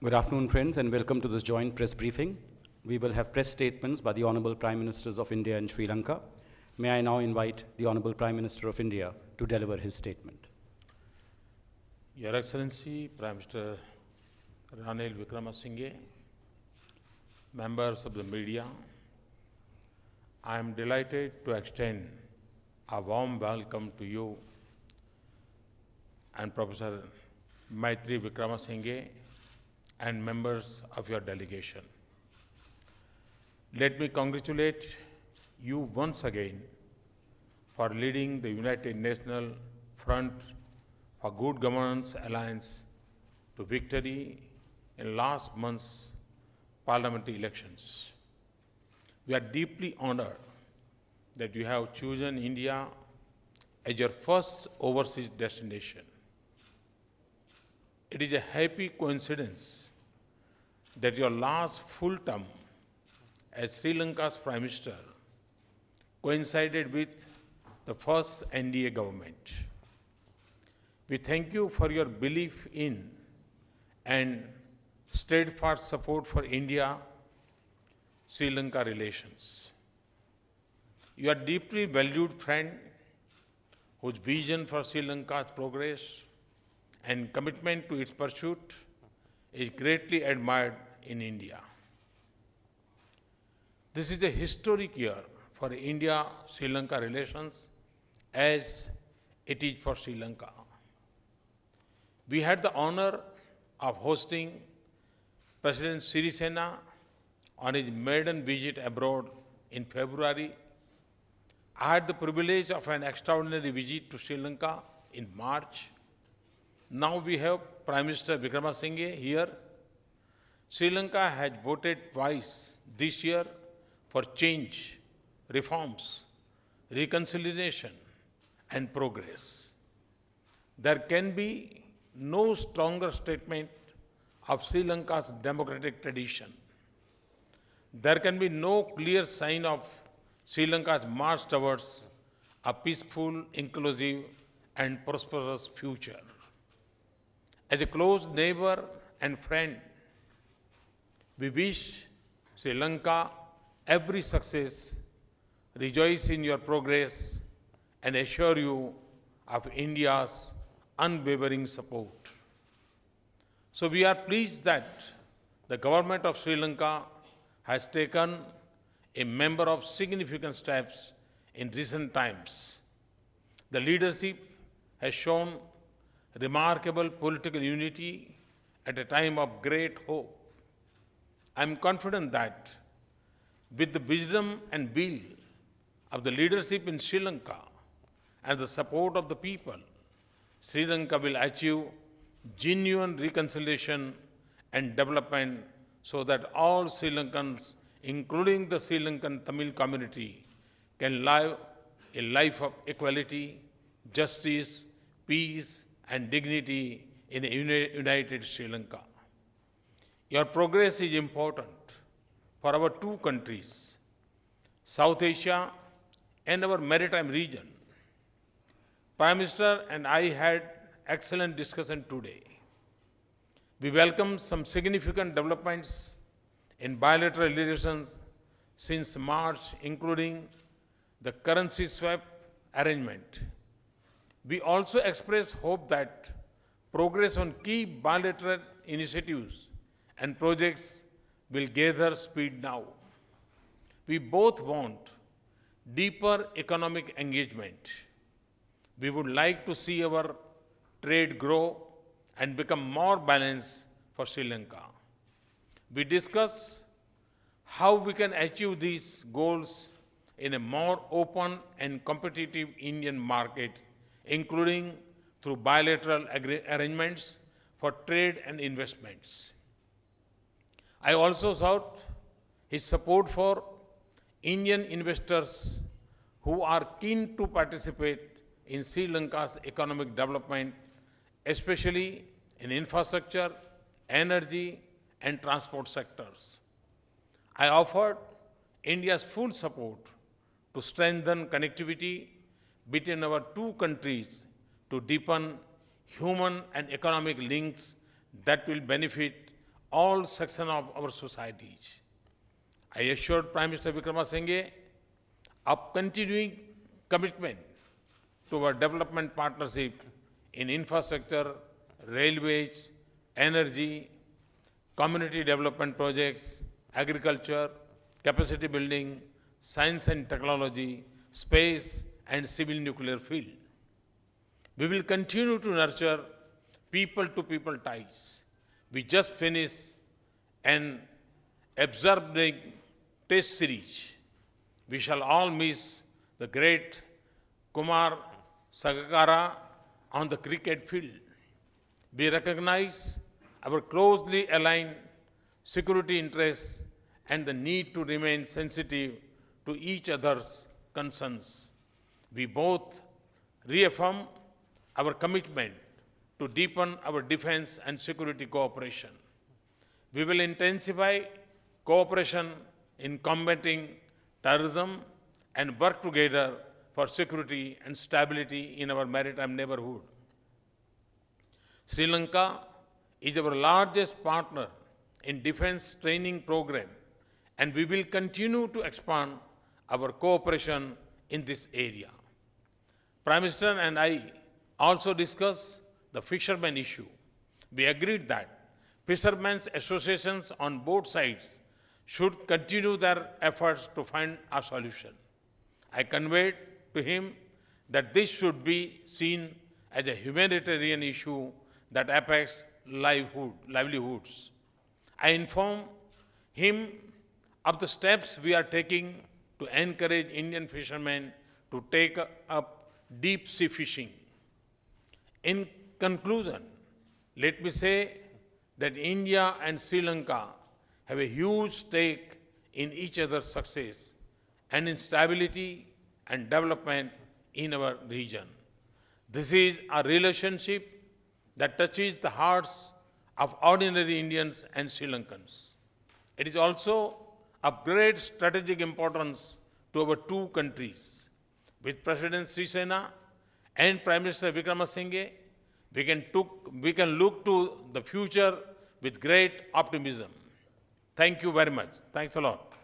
Good afternoon, friends, and welcome to this joint press briefing. We will have press statements by the Honorable Prime Ministers of India and Sri Lanka. May I now invite the Honorable Prime Minister of India to deliver his statement. Your Excellency, Prime Minister Ranil Wikremasinghe, members of the media, I am delighted to extend a warm welcome to you and Professor Maitri Wikremasinghe and members of your delegation. Let me congratulate you once again for leading the United Nations Front for Good Governance Alliance to victory in last month's parliamentary elections. We are deeply honored that you have chosen India as your first overseas destination. It is a happy coincidence that your last full term as Sri Lanka's Prime Minister coincided with the first NDA government. We thank you for your belief in and steadfast support for India-Sri Lanka relations. You are a deeply valued friend whose vision for Sri Lanka's progress and commitment to its pursuit is greatly admired in India. This is a historic year for India-Sri Lanka relations as it is for Sri Lanka. We had the honor of hosting President Sirisena on his maiden visit abroad in February. I had the privilege of an extraordinary visit to Sri Lanka in March. Now we have Prime Minister Wikremasinghe here. Sri Lanka has voted twice this year for change, reforms, reconciliation, and progress. There can be no stronger statement of Sri Lanka's democratic tradition. There can be no clear sign of Sri Lanka's march towards a peaceful, inclusive, and prosperous future. As a close neighbor and friend, we wish Sri Lanka every success, rejoice in your progress, and assure you of India's unwavering support. So we are pleased that the government of Sri Lanka has taken a number of significant steps in recent times. The leadership has shown remarkable political unity at a time of great hope. I am confident that with the wisdom and will of the leadership in Sri Lanka and the support of the people, Sri Lanka will achieve genuine reconciliation and development so that all Sri Lankans, including the Sri Lankan Tamil community, can live a life of equality, justice, peace, and dignity in a united Sri Lanka. Your progress is important for our two countries, South Asia and our maritime region. Prime Minister and I had excellent discussion today. We welcome some significant developments in bilateral relations since March, including the currency swap arrangement. We also express hope that progress on key bilateral initiatives and projects will gather speed now. We both want deeper economic engagement. We would like to see our trade grow and become more balanced for Sri Lanka. We discuss how we can achieve these goals in a more open and competitive Indian market, including through bilateral arrangements for trade and investments. I also sought his support for Indian investors who are keen to participate in Sri Lanka's economic development, especially in infrastructure, energy, and transport sectors. I offered India's full support to strengthen connectivity between our two countries to deepen human and economic links that will benefit all sections of our societies. I assured Prime Minister Wikremasinghe of continuing commitment to our development partnership in infrastructure, railways, energy, community development projects, agriculture, capacity building, science and technology, space and civil nuclear field. We will continue to nurture people-to-people ties. We just finished an absorbing test series. We shall all miss the great Kumar Sangakkara on the cricket field. We recognize our closely aligned security interests and the need to remain sensitive to each other's concerns. We both reaffirm our commitment to deepen our defense and security cooperation. We will intensify cooperation in combating terrorism and work together for security and stability in our maritime neighborhood. Sri Lanka is our largest partner in defense training program, and we will continue to expand our cooperation in this area. Prime Minister and I also discussed the fishermen issue. We agreed that fishermen's associations on both sides should continue their efforts to find a solution. I conveyed to him that this should be seen as a humanitarian issue that affects livelihoods. I informed him of the steps we are taking to encourage Indian fishermen to take up deep sea fishing. In conclusion, let me say that India and Sri Lanka have a huge stake in each other's success and in stability and development in our region. This is a relationship that touches the hearts of ordinary Indians and Sri Lankans. It is also of great strategic importance to our two countries. With President Srisena and Prime Minister Wikremasinghe, we can look to the future with great optimism. Thank you very much. Thanks a lot.